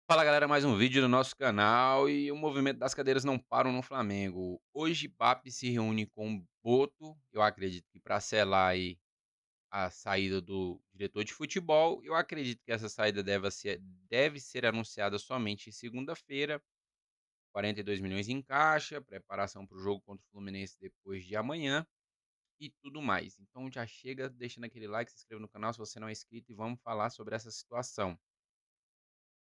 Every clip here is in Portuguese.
Fala galera, mais um vídeo do nosso canal e o movimento das cadeiras não param no Flamengo. Hoje Pape se reúne com Boto, eu acredito que para selar aí a saída do diretor de futebol. Eu acredito que essa saída deve ser anunciada somente em segunda-feira. 42 milhões em caixa, preparação para o jogo contra o Fluminense depois de amanhã e tudo mais. Então já chega deixando aquele like, se inscreva no canal se você não é inscrito e vamos falar sobre essa situação.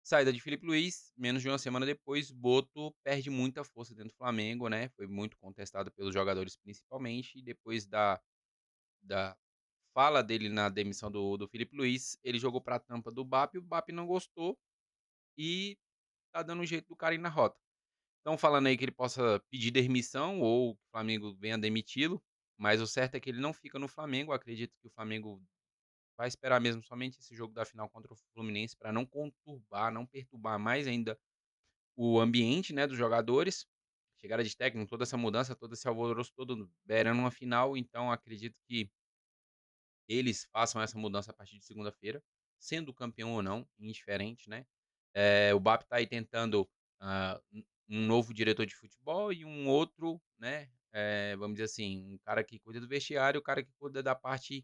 Saída de Felipe Luiz, menos de uma semana depois, Boto perde muita força dentro do Flamengo, né, foi muito contestado pelos jogadores principalmente, e depois da fala dele na demissão do Felipe Luiz, ele jogou pra tampa do Bap, o Bap não gostou e tá dando um jeito do cara ir na rota. Estão falando aí que ele possa pedir demissão ou que o Flamengo venha demiti-lo, mas o certo é que ele não fica no Flamengo, acredito que o Flamengo vai esperar mesmo somente esse jogo da final contra o Fluminense para não conturbar, não perturbar mais ainda o ambiente, né, dos jogadores, chegada de técnico, toda essa mudança, todo esse alvoroço todo beirando uma final, então acredito que eles façam essa mudança a partir de segunda-feira, sendo campeão ou não, indiferente, né. O BAP tá aí tentando, um novo diretor de futebol e um outro, né, vamos dizer assim, um cara que cuida do vestiário, o cara que cuida da parte,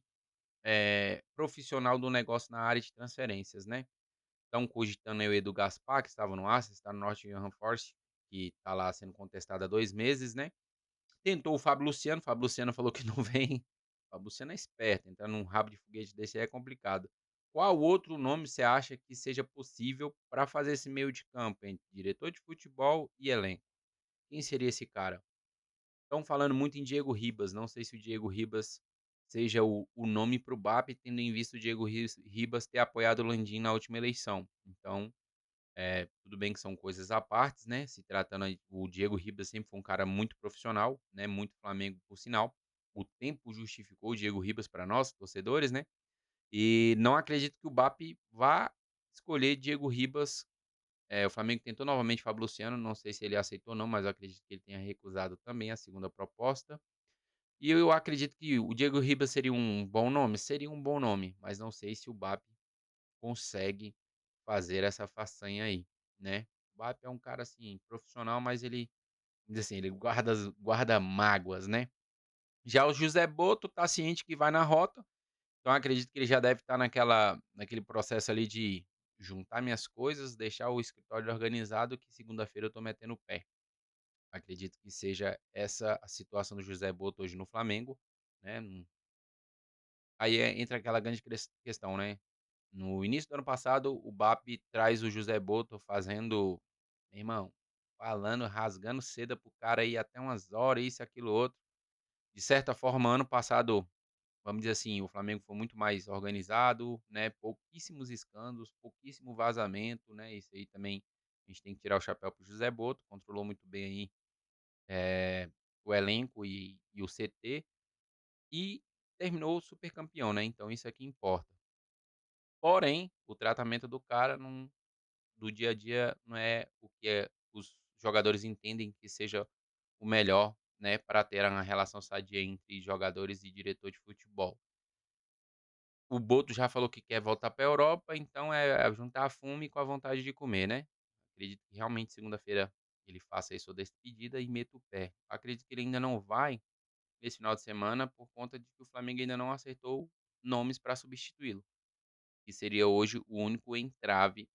profissional do negócio na área de transferências, né. Estão cogitando aí o Edu Gaspar, que estava no Arsenal, está no Nottingham Forest, que está lá sendo contestado há 2 meses, né. Tentou o Fábio Luciano falou que não vem. O Fábio Luciano é esperto, entrar num rabo de foguete desse aí é complicado. Qual outro nome você acha que seja possível para fazer esse meio de campo entre diretor de futebol e elenco? Quem seria esse cara? Estão falando muito em Diego Ribas, não sei se o Diego Ribas seja o nome para o BAP, tendo em vista o Diego Ribas ter apoiado o Landim na última eleição. Então, tudo bem que são coisas à partes, né, se tratando aí o Diego Ribas sempre foi um cara muito profissional, né, muito Flamengo por sinal. O tempo justificou o Diego Ribas para nós, torcedores, né, e não acredito que o BAP vá escolher Diego Ribas. O Flamengo tentou novamente Fábio Luciano, não sei se ele aceitou ou não, mas eu acredito que ele tenha recusado também a segunda proposta. E eu acredito que o Diego Ribas seria um bom nome? Seria um bom nome, mas não sei se o BAP consegue fazer essa façanha aí, né. O Bap é um cara, assim, profissional, mas ele, diz assim, ele guarda mágoas, né. Já o José Boto tá ciente que vai na rota, então acredito que ele já deve estar naquele processo ali de juntar minhas coisas, deixar o escritório organizado que segunda-feira eu tô metendo o pé. Acredito que seja essa a situação do José Boto hoje no Flamengo, né, aí entra aquela grande questão, né. No início do ano passado, o BAP traz o José Boto fazendo, meu irmão, falando, rasgando seda pro cara aí até umas horas, isso, aquilo, outro. De certa forma, ano passado, vamos dizer assim, o Flamengo foi muito mais organizado, né, pouquíssimos escândalos, pouquíssimo vazamento, né, isso aí também a gente tem que tirar o chapéu pro José Boto, controlou muito bem aí, o elenco e o CT, e terminou super campeão, né, então isso é que importa. Porém, o tratamento do cara não do dia a dia não é o que os jogadores entendem que seja o melhor, né, para ter uma relação sadia entre jogadores e diretor de futebol. O Boto já falou que quer voltar para a Europa, então é juntar a fome com a vontade de comer, né. Acredito que realmente segunda-feira ele faça aí sua despedida e meta o pé. Acredito que ele ainda não vai nesse final de semana por conta de que o Flamengo ainda não acertou nomes para substituí-lo, que seria hoje o único entrave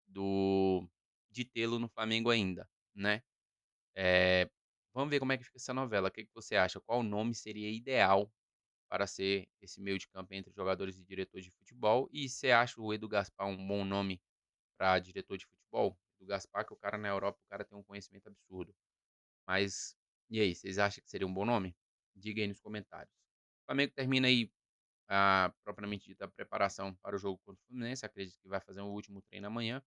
do de tê-lo no Flamengo ainda, né. Eh, Vamos ver como é que fica essa novela. O que que você acha? Qual nome seria ideal para ser esse meio de campo entre jogadores e diretores de futebol? E você acha o Edu Gaspar um bom nome para diretor de futebol? Edu Gaspar, que o cara na Europa, o cara tem um conhecimento absurdo. Mas e aí, vocês acham que seria um bom nome? Diga aí nos comentários. O Flamengo termina aí a propriamente dita preparação para o jogo contra o Fluminense, acredito que vai fazer um último treino amanhã,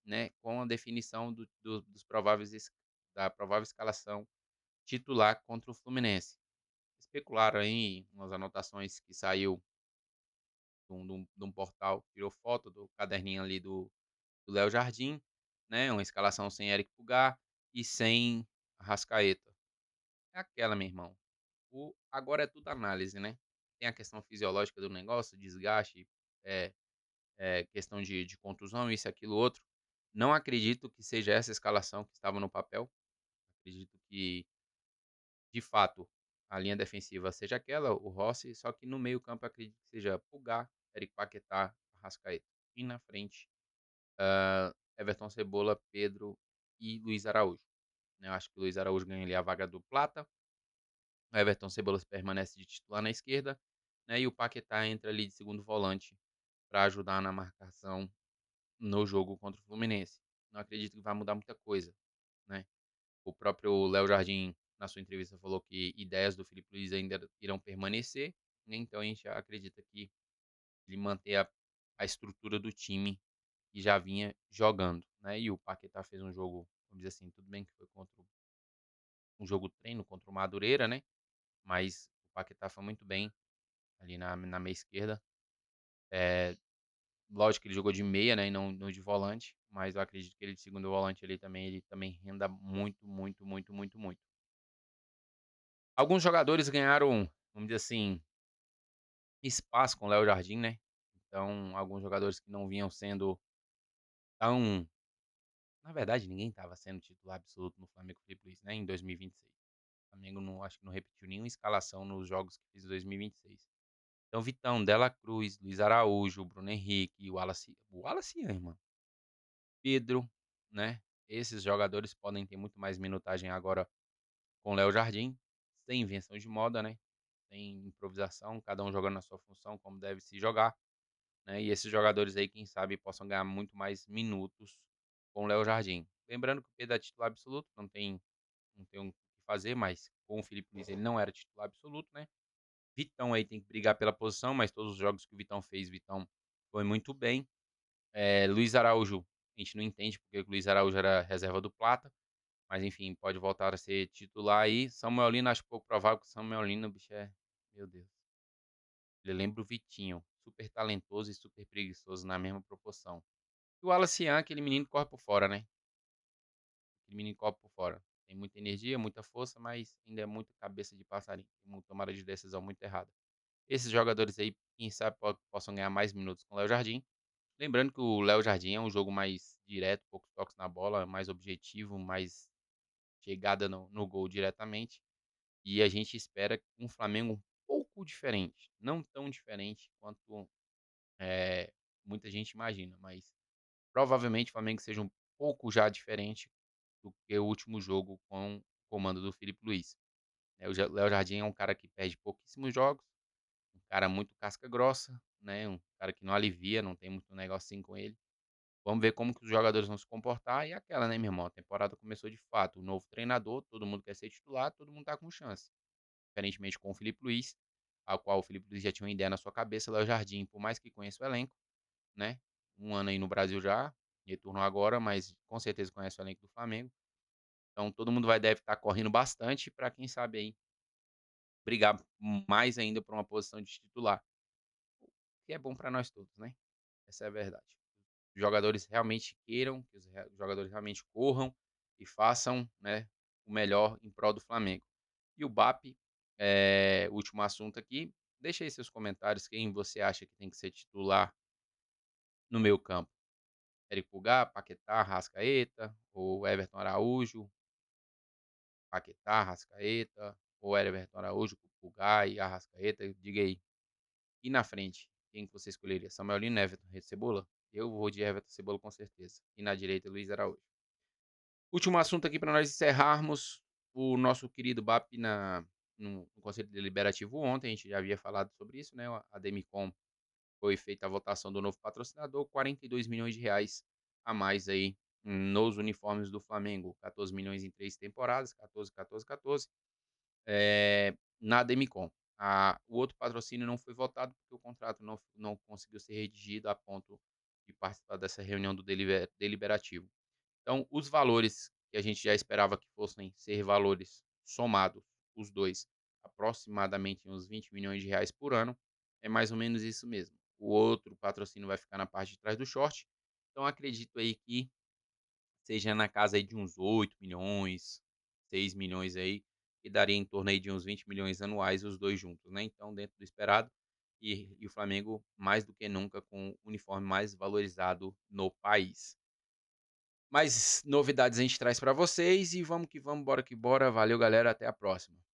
né, com a definição dos prováveis da provável escalação titular contra o Fluminense. Especularam aí umas anotações que saiu de um portal, tirou foto do caderninho ali do Léo Jardim, né, uma escalação sem Eric Pulgar e sem Arrascaeta. É aquela, meu irmão, agora é tudo análise, né. Tem a questão fisiológica do negócio, desgaste, questão de contusão, isso, aquilo, outro. Não acredito que seja essa a escalação que estava no papel. Acredito que, de fato, a linha defensiva seja aquela, o Rossi, só que no meio-campo acredito que seja Pulgar, Eric Paquetá, Arrascaeta. E na frente, Everton Cebola, Pedro e Luiz Araújo, né. Eu acho que o Luiz Araújo ganha ali a vaga do Plata, o Everton Cebolas permanece de titular na esquerda, né, e o Paquetá entra ali de segundo volante para ajudar na marcação no jogo contra o Fluminense. Não acredito que vai mudar muita coisa, né. O próprio Léo Jardim, na sua entrevista, falou que ideias do Felipe Luiz ainda irão permanecer, né, então a gente acredita que ele manter a estrutura do time que já vinha jogando, né. E o Paquetá fez um jogo, vamos dizer assim, tudo bem que foi contra um jogo treino contra o Madureira, né, mas o Paquetá foi muito bem ali na meia esquerda. Eh, Lógico que ele jogou de meia, né, e não de volante, mas eu acredito que ele de segundo volante ali também, ele também renda muito, muito, muito, muito, muito. Alguns jogadores ganharam, vamos dizer assim, espaço com o Léo Jardim, né, então alguns jogadores que não vinham sendo tão, na verdade ninguém estava sendo titular absoluto no Flamengo com o Felipe Luiz, né, em 2026. O Flamengo não, acho que não repetiu nenhuma escalação nos jogos que fez em 2026. Então Vitão, Dela Cruz, Luiz Araújo, Bruno Henrique, o Wallace Ian, Pedro, né, esses jogadores podem ter muito mais minutagem agora com o Léo Jardim, sem invenção de moda, né, sem improvisação, cada um jogando na sua função como deve se jogar, né, e esses jogadores aí, quem sabe, possam ganhar muito mais minutos com o Léo Jardim. Lembrando que o Pedro é titular absoluto, não tem o que fazer, mas com o Felipe Luiz ele não era titular absoluto, né. Vitão aí tem que brigar pela posição, mas todos os jogos que o Vitão fez, Vitão foi muito bem. Luiz Araújo, a gente não entende porque que o Luiz Araújo era reserva do Plata, mas enfim, pode voltar a ser titular aí. Samuel Lino, acho pouco provável, que o Samuel Lino, o bicho meu Deus, ele lembra o Vitinho, super talentoso e super preguiçoso na mesma proporção. E o Wallace Ian, aquele menino que corre por fora, né, aquele menino que corre por fora. Tem muita energia, muita força, mas ainda é muito cabeça de passarinho, tem tomada de decisão muito errada. Esses jogadores aí, quem sabe possam ganhar mais minutos com o Léo Jardim. Lembrando que o Léo Jardim é um jogo mais direto, poucos toques na bola, mais objetivo, mais chegada no gol diretamente. E a gente espera um Flamengo um pouco diferente, não tão diferente quanto, muita gente imagina, mas provavelmente o Flamengo seja um pouco já diferente do que o último jogo com o comando do Felipe Luiz. O Léo Jardim é um cara que perde pouquíssimos jogos, um cara muito casca grossa, né, um cara que não alivia, não tem muito negocinho com ele. Vamos ver como que os jogadores vão se comportar e aquela, né, meu irmão, a temporada começou de fato, o novo treinador, todo mundo quer ser titular, todo mundo tá com chance. Diferentemente com o Felipe Luiz, ao qual o Felipe Luiz já tinha uma ideia na sua cabeça, Léo Jardim, por mais que conheça o elenco, né, um ano aí no Brasil já, retornou agora, mas com certeza conhece o elenco do Flamengo. Então todo mundo deve estar correndo bastante para quem sabe aí brigar mais ainda por uma posição de titular, o que é bom para nós todos, né, essa é a verdade. Os jogadores realmente queiram, que os jogadores realmente corram e façam, né, o melhor em prol do Flamengo. E o BAP, último assunto aqui, deixa aí seus comentários, quem você acha que tem que ser titular no meio-campo. Eric Pulgar, Paquetá, Arrascaeta, ou Everton Araújo, Paquetá, Arrascaeta, ou Everton Araújo, Pulgar e Arrascaeta, diga aí. E na frente, quem que você escolheria? Samuel Lino, Everton, Cebola? Eu vou de Everton Cebola com certeza. E na direita, Luiz Araújo. Último assunto aqui para nós encerrarmos, o nosso querido BAP no Conselho Deliberativo ontem, a gente já havia falado sobre isso, né, a Demicon foi feita a votação do novo patrocinador, 42 milhões de reais a mais aí nos uniformes do Flamengo, 14 milhões em 3 temporadas, 14, 14, 14, na Demicon. O outro patrocínio não foi votado, porque o contrato não conseguiu ser redigido a ponto de participar dessa reunião do deliberativo. Então, os valores que a gente já esperava que fossem ser valores somados, os 2, aproximadamente uns 20 milhões de reais por ano, é mais ou menos isso mesmo. O outro patrocínio vai ficar na parte de trás do short, então acredito aí que seja na casa aí de uns 8 milhões, 6 milhões aí, que daria em torno aí de uns 20 milhões anuais os 2 juntos, né, então dentro do esperado, e o Flamengo mais do que nunca com o uniforme mais valorizado no país. mais novidades a gente traz pra vocês e vamos que vamos, bora que bora. Valeu galera, até a próxima.